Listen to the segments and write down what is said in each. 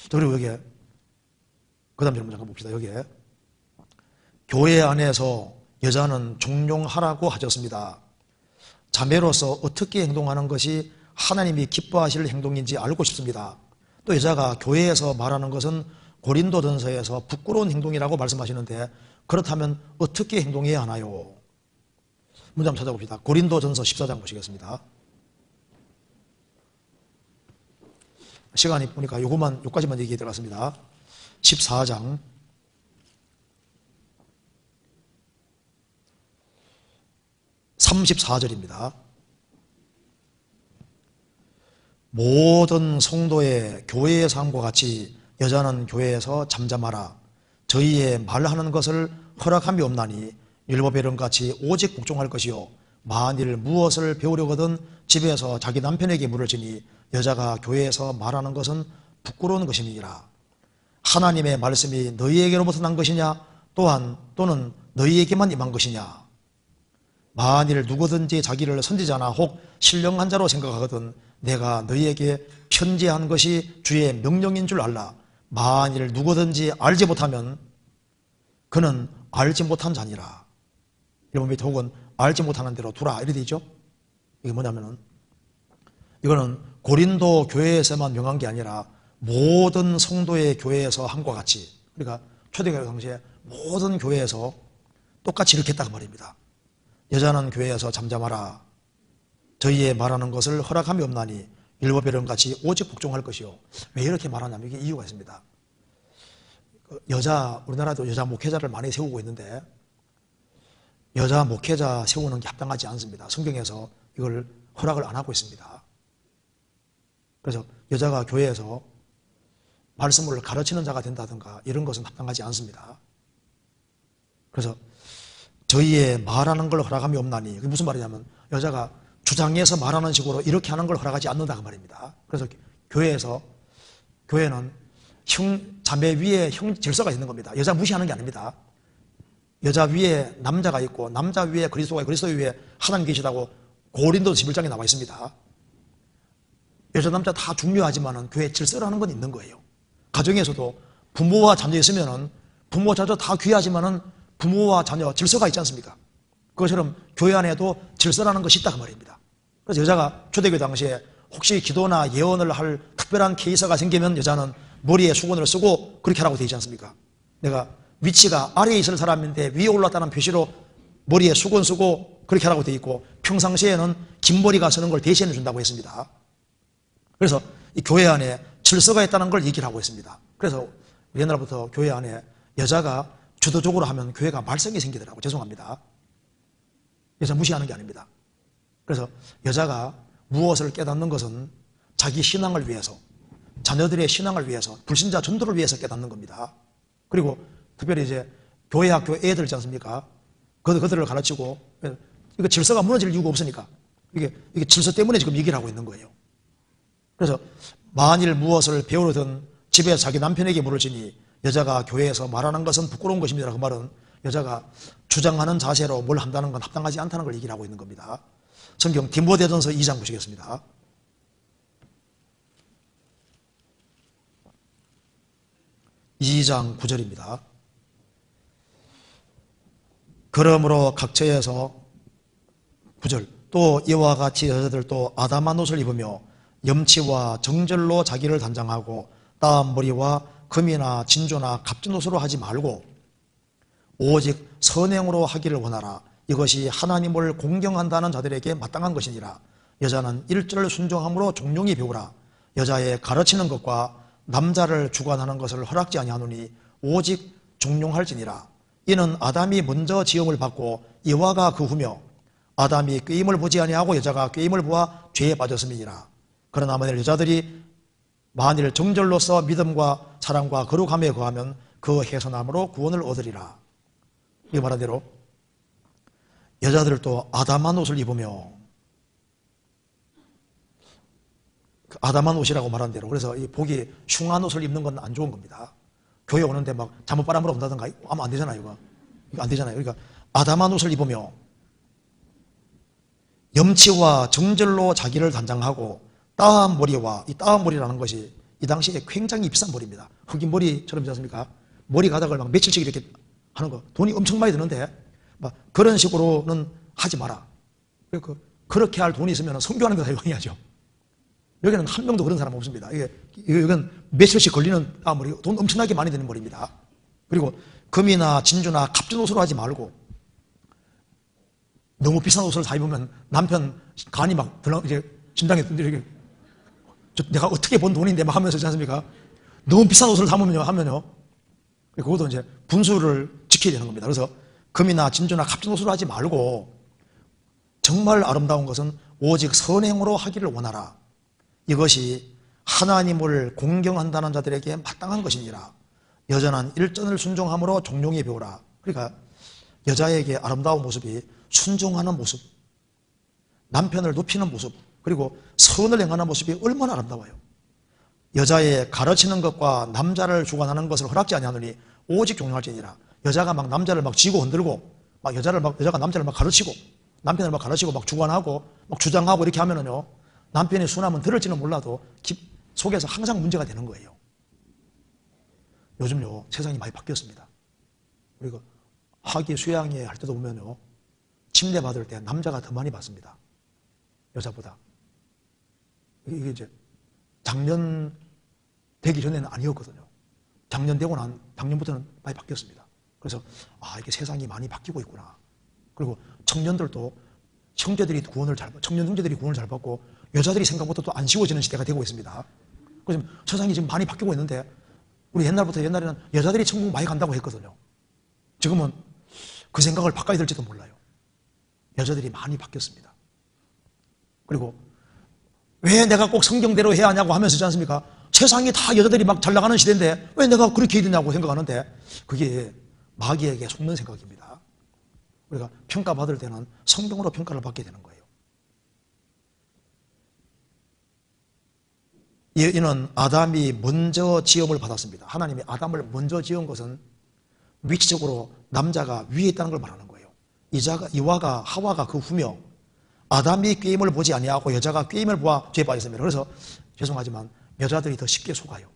그리고 여기에 그 다음 질문 잠깐 봅시다. 여기에 교회 안에서 여자는 종용하라고 하셨습니다. 자매로서 어떻게 행동하는 것이 하나님이 기뻐하실 행동인지 알고 싶습니다. 또 여자가 교회에서 말하는 것은 고린도전서에서 부끄러운 행동이라고 말씀하시는데 그렇다면 어떻게 행동해야 하나요? 문제 한번 찾아봅시다. 고린도전서 14장 보시겠습니다. 시간이 보니까 요까지만 얘기해 들어갔습니다. 14장 34절입니다. 모든 성도의 교회의 삶과 같이 여자는 교회에서 잠잠하라. 저희의 말하는 것을 허락함이 없나니 율법에런같이 오직 복종할 것이요 만일 무엇을 배우려거든 집에서 자기 남편에게 물을 지니 여자가 교회에서 말하는 것은 부끄러운 것이니라. 하나님의 말씀이 너희에게로부터 난 것이냐 또는 너희에게만 임한 것이냐. 만일 누구든지 자기를 선지자나 혹 신령한 자로 생각하거든 내가 너희에게 편지한 것이 주의 명령인 줄 알라. 만일 누구든지 알지 못하면 그는 알지 못한 자니라. 여러분 밑에 혹은 알지 못하는 대로 두라 이래 되죠. 이게 뭐냐면은 이거는 고린도 교회에서만 명한 게 아니라 모든 성도의 교회에서 함과 같이, 그러니까 초대교회 당시에 모든 교회에서 똑같이 이렇게 했다고 말입니다. 여자는 교회에서 잠잠하라. 저희의 말하는 것을 허락함이 없나니 율법에런같이 오직 복종할 것이요. 왜 이렇게 말하냐면 이게 이유가 있습니다. 우리나라도 여자 목회자를 많이 세우고 있는데 여자 목회자 세우는 게 합당하지 않습니다. 성경에서 이걸 허락을 안 하고 있습니다. 그래서 여자가 교회에서 말씀을 가르치는 자가 된다든가 이런 것은 합당하지 않습니다. 그래서 저희의 말하는 걸 허락함이 없나니, 그게 무슨 말이냐면 여자가 주장해서 말하는 식으로 이렇게 하는 걸 허락하지 않는다고 말입니다. 그래서 교회는 자매 위에 질서가 있는 겁니다. 여자 무시하는 게 아닙니다. 여자 위에 남자가 있고 남자 위에 그리스도가 있고 그리스도 위에 하나님 계시다고 고린도 11장에 나와 있습니다. 여자 남자 다 중요하지만 교회 질서라는 건 있는 거예요. 가정에서도 부모와 자녀 있으면은 부모 자녀 다 귀하지만은 부모와 자녀 질서가 있지 않습니까? 그것처럼 교회 안에도 질서라는 것이 있다 그 말입니다. 그래서 여자가 초대교회 당시에 혹시 기도나 예언을 할 특별한 케이스가 생기면 여자는 머리에 수건을 쓰고 그렇게 하라고 되어 있지 않습니까? 내가 위치가 아래에 있을 사람인데 위에 올랐다는 표시로 머리에 수건 쓰고 그렇게 하라고 되어 있고 평상시에는 긴 머리가 쓰는 걸 대신해 준다고 했습니다. 그래서 이 교회 안에 질서가 있다는 걸 얘기를 하고 있습니다. 그래서 옛날부터 교회 안에 여자가 주도적으로 하면 교회가 말썽이 생기더라고요. 죄송합니다. 여자 무시하는 게 아닙니다. 그래서 여자가 무엇을 깨닫는 것은 자기 신앙을 위해서, 자녀들의 신앙을 위해서, 불신자 전도를 위해서 깨닫는 겁니다. 그리고 특별히 이제 교회 학교 애들 있지 않습니까? 그들을 가르치고, 이거 질서가 무너질 이유가 없으니까 이게 질서 때문에 지금 얘기를 하고 있는 거예요. 그래서 만일 무엇을 배우려든 집에 자기 남편에게 물을 지니 여자가 교회에서 말하는 것은 부끄러운 것입니다. 그 말은 여자가 주장하는 자세로 뭘 한다는 건 합당하지 않다는 걸 얘기를 하고 있는 겁니다. 성경 디모데전서 2장 보시겠습니다. (2장 9절입니다) 그러므로 각처에서 9절 또 이와 같이 여자들도 아담한 옷을 입으며 염치와 정절로 자기를 단장하고 따은 머리와 금이나 진주나 값진 옷으로 하지 말고 오직 선행으로 하기를 원하라. 이것이 하나님을 공경한다는 자들에게 마땅한 것이니라. 여자는 일절 순종함으로 종용히 배우라. 여자의 가르치는 것과 남자를 주관하는 것을 허락지 아니하노니 오직 종용할지니라. 이는 아담이 먼저 지음을 받고 이와가 그 후며 아담이 꾀임을 보지 아니하고 여자가 꾀임을 보아 죄에 빠졌음이니라. 그러나 만일 정절로서 믿음과 사랑과 거룩함에 거하면 그 해선함으로 구원을 얻으리라. 이 말한 대로 여자들도 아담한 옷을 입으며, 아담한 옷이라고 말한 대로, 그래서 이 복이 흉한 옷을 입는 건 안 좋은 겁니다. 교회 오는데 막 잠옷 바람으로 온다든가 하면 안 되잖아요. 이거 안 되잖아요. 그러니까 아담한 옷을 입으며 염치와 정절로 자기를 단장하고 따은 머리와, 이 따은 머리라는 것이 이 당시에 굉장히 비싼 머리입니다. 흑인 머리처럼 있지 않습니까? 머리 가닥을 막 며칠씩 이렇게 하는 거. 돈이 엄청 많이 드는데, 막 그런 식으로는 하지 마라. 그렇게 할 돈이 있으면 선교하는 거 다 이용해야죠. 여기는 한 명도 그런 사람 없습니다. 이건 며칠씩 걸리는 머리, 돈 엄청나게 많이 드는 머리입니다. 그리고 금이나 진주나 값진 옷으로 하지 말고, 너무 비싼 옷을 다 입으면 남편 간이 막 이제 심장에 이렇게 내가 어떻게 번 돈인데 막 하면서 있지 않습니까? 너무 비싼 옷을 하면요. 그것도 이제 분수를 지켜야 되는 겁니다. 그래서 금이나 진주나 값진 옷으로 하지 말고 정말 아름다운 것은 오직 선행으로 하기를 원하라. 이것이 하나님을 공경한다는 자들에게 마땅한 것이니라. 여전한 일전을 순종함으로 종용히 배우라. 그러니까 여자에게 아름다운 모습이 순종하는 모습, 남편을 높이는 모습, 그리고 선을 행하는 모습이 얼마나 아름다워요. 여자의 가르치는 것과 남자를 주관하는 것을 허락지 아니하노니 오직 종용할지니라. 여자가 막 남자를 막 쥐고 흔들고, 여자가 남자를 막 가르치고, 남편을 막 가르치고 막 주관하고 막 주장하고 이렇게 하면은요, 남편이 순하면 들을지는 몰라도 속에서 항상 문제가 되는 거예요. 요즘요, 세상이 많이 바뀌었습니다. 그리고 학위 수양회 할 때도 보면요, 침대 받을 때 남자가 더 많이 받습니다. 여자보다. 이게 이제 작년 되기 전에는 아니었거든요. 작년부터는 많이 바뀌었습니다. 그래서 이게 세상이 많이 바뀌고 있구나. 그리고 청년들도 청년 형제들이 구원을 잘 받고 여자들이 생각보다 또 안 쉬워지는 시대가 되고 있습니다. 그래서 세상이 지금 많이 바뀌고 있는데, 우리 옛날에는 여자들이 천국 많이 간다고 했거든요. 지금은 그 생각을 바꿔야 될지도 몰라요. 여자들이 많이 바뀌었습니다. 그리고 왜 내가 꼭 성경대로 해야 하냐고 하면서 있지 않습니까? 세상이 다 여자들이 막 잘 나가는 시대인데 왜 내가 그렇게 해야 되냐고 생각하는데, 그게 마귀에게 속는 생각입니다. 우리가 평가받을 때는 성경으로 평가를 받게 되는 거예요. 이는 아담이 먼저 지음을 받았습니다. 하나님이 아담을 먼저 지은 것은 위치적으로 남자가 위에 있다는 걸 말하는 거예요. 이와가 하와가 그 후며, 아담이 꾀임을 보지 아니하고 여자가 꾀임을 보아 죄에 빠졌습니다. 그래서 죄송하지만 여자들이 더 쉽게 속아요.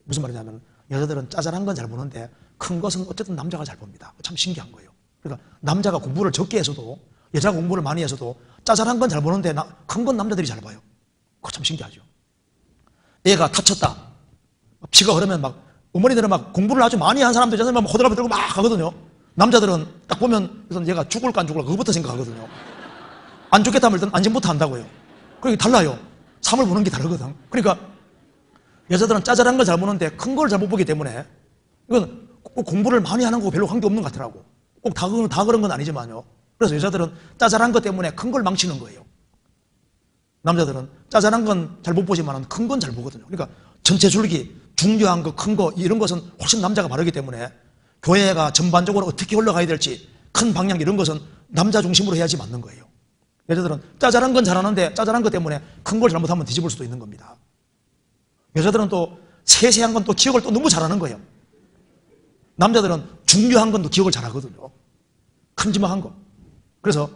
무슨 말이냐면, 여자들은 짜잘한 건 잘 보는데 큰 것은 어쨌든 남자가 잘 봅니다. 참 신기한 거예요. 그러니까 남자가 공부를 적게 해서도, 여자가 공부를 많이 해서도 짜잘한 건 잘 보는데 큰 건 남자들이 잘 봐요. 그거 참 신기하죠. 애가 다쳤다, 피가 흐르면 막 어머니들은 막 공부를 아주 많이 한 사람들 막 호들갑 들고 막 하거든요. 남자들은 딱 보면 얘가 죽을까 안 죽을까 그것부터 생각하거든요. 안 죽겠다 하면 일단 안심부터 한다고요. 그러니까 달라요. 삶을 보는 게 다르거든. 그러니까 여자들은 짜잘한 걸 잘 보는데 큰 걸 잘 못 보기 때문에, 이건 꼭 공부를 많이 하는 거 별로 관계없는 것 같더라고. 꼭 다 그런 건 아니지만요. 그래서 여자들은 짜잘한 것 때문에 큰 걸 망치는 거예요. 남자들은 짜잘한 건 잘 못 보지만 큰 건 잘 보거든요. 그러니까 전체 줄기, 중요한 거, 큰 거, 이런 것은 훨씬 남자가 바르기 때문에 교회가 전반적으로 어떻게 흘러가야 될지, 큰 방향 이런 것은 남자 중심으로 해야지 맞는 거예요. 여자들은 짜잘한 건 잘하는데 짜잘한 것 때문에 큰 걸 잘못하면 뒤집을 수도 있는 겁니다. 여자들은 또 세세한 건 또 기억을 또 너무 잘하는 거예요. 남자들은 중요한 건 또 기억을 잘하거든요. 큼지막한 거. 그래서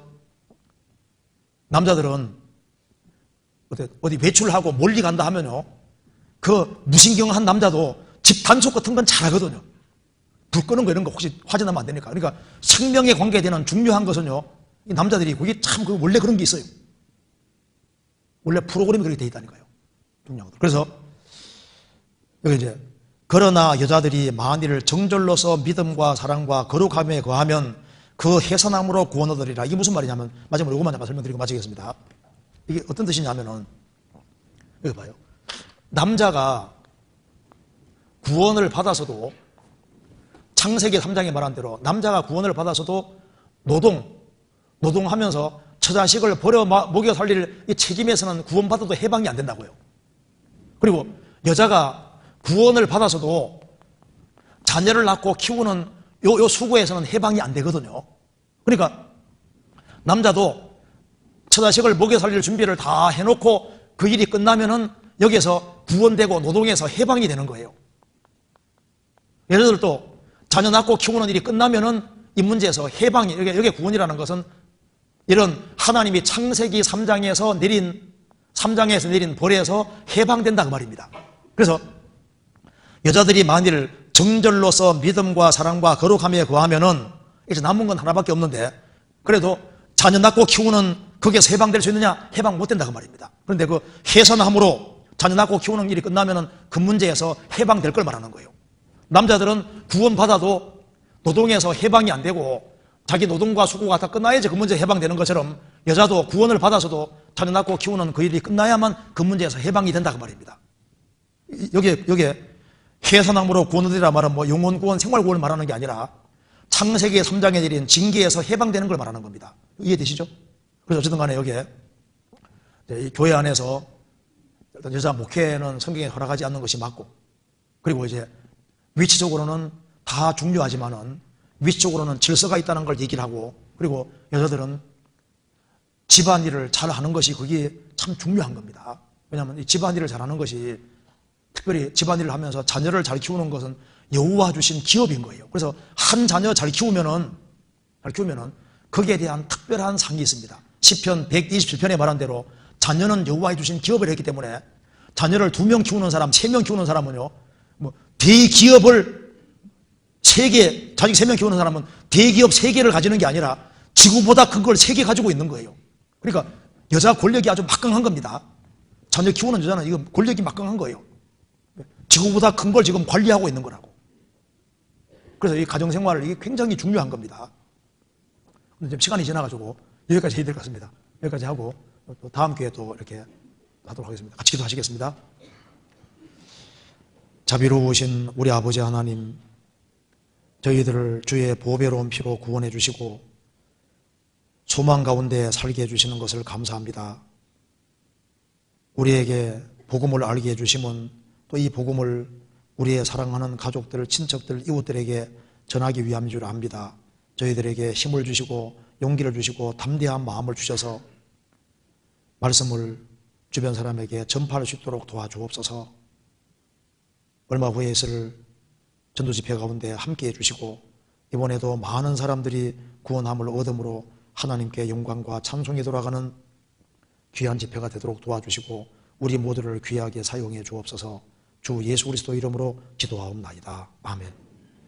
남자들은 어디 외출을 하고 멀리 간다 하면요, 그 무신경한 남자도 집 단속 같은 건 잘하거든요. 불 끄는 거 이런 거 혹시 화재 나면 안 되니까. 그러니까 생명에 관계되는 중요한 것은요, 이 남자들이 그게 참 원래 그런 게 있어요. 원래 프로그램이 그렇게 돼 있다니까요. 중요한 것. 그래서 여기 이제, 그러나 여자들이 만일 정절로서 믿음과 사랑과 거룩함에 거하면 그 해산함으로 구원 얻으리라. 이게 무슨 말이냐면, 마지막으로 이것만 잠깐 설명드리고 마치겠습니다. 이게 어떤 뜻이냐면은, 여기 봐요. 남자가 구원을 받아서도, 창세기 3장에 말한 대로 남자가 구원을 받아서도 노동하면서 처자식을 버려 먹여 살릴 이 책임에서는 구원받아도 해방이 안 된다고요. 그리고 여자가 구원을 받아서도 자녀를 낳고 키우는 요 수고에서는 해방이 안 되거든요. 그러니까 남자도 처자식을 먹여 살릴 준비를 다 해놓고 그 일이 끝나면은 여기에서 구원되고 노동에서 해방이 되는 거예요. 여자들도 자녀 낳고 키우는 일이 끝나면은 이 문제에서 해방이, 여기 구원이라는 것은 이런 하나님이 창세기 3장에서 내린 벌에서 해방된다 그 말입니다. 그래서 여자들이 만일 정절로서 믿음과 사랑과 거룩함에 거하면은 이제 남은 건 하나밖에 없는데, 그래도 자녀 낳고 키우는 거기에서 해방될 수 있느냐? 해방 못 된다고 말입니다. 그런데 그 해산함으로 자녀 낳고 키우는 일이 끝나면은 그 문제에서 해방될 걸 말하는 거예요. 남자들은 구원받아도 노동에서 해방이 안 되고 자기 노동과 수고가 다 끝나야지 그 문제 해방되는 것처럼, 여자도 구원을 받아서도 자녀 낳고 키우는 그 일이 끝나야만 그 문제에서 해방이 된다고 말입니다. 여기에 해산함으로 구원얻으리라 말은 뭐 영혼 구원, 생활 구원을 말하는 게 아니라 창세기 3장의 일인 징계에서 해방되는 걸 말하는 겁니다. 이해되시죠? 그래서 어쨌든 간에 여기에 이 교회 안에서 일단 여자 목회는 성경에 허락하지 않는 것이 맞고, 그리고 이제 위치적으로는 다 중요하지만은 위치적으로는 질서가 있다는 걸 얘기를 하고, 그리고 여자들은 집안일을 잘 하는 것이 그게 참 중요한 겁니다. 왜냐하면 이 집안일을 잘하는 것이, 특별히 집안일을 하면서 자녀를 잘 키우는 것은 여호와 주신 기업인 거예요. 그래서 한 자녀 잘 키우면은 거기에 대한 특별한 상이 있습니다. 시편 127편에 말한 대로 자녀는 여호와의 주신 기업을 했기 때문에, 자녀를 2명 키우는 사람, 3명 키우는 사람은요, 뭐 대기업을 3개, 자식 3명 키우는 사람은 대기업 3개를 가지는 게 아니라 지구보다 큰 걸 3개 가지고 있는 거예요. 그러니까 여자 권력이 아주 막강한 겁니다. 자녀 키우는 여자는 이거 권력이 막강한 거예요. 지구보다 큰 걸 지금 관리하고 있는 거라고. 그래서 이 가정생활을 이게 굉장히 중요한 겁니다. 근데 지금 시간이 지나가지고 여기까지 해야 될 것 같습니다. 여기까지 하고 또 다음 기회에 또 이렇게 하도록 하겠습니다. 같이 기도하시겠습니다. 자비로우신 우리 아버지 하나님, 저희들을 주의 보배로운 피로 구원해 주시고 소망 가운데 살게 해주시는 것을 감사합니다. 우리에게 복음을 알게 해주심은 또 이 복음을 우리의 사랑하는 가족들, 친척들, 이웃들에게 전하기 위함인 줄 압니다. 저희들에게 힘을 주시고 용기를 주시고 담대한 마음을 주셔서 말씀을 주변 사람에게 전파할 수 있도록 도와주옵소서. 얼마 후에 있을 전도 집회 가운데 함께해 주시고, 이번에도 많은 사람들이 구원함을 얻음으로 하나님께 영광과 찬송이 돌아가는 귀한 집회가 되도록 도와주시고 우리 모두를 귀하게 사용해 주옵소서. 주 예수 그리스도 이름으로 기도하옵나이다. 아멘.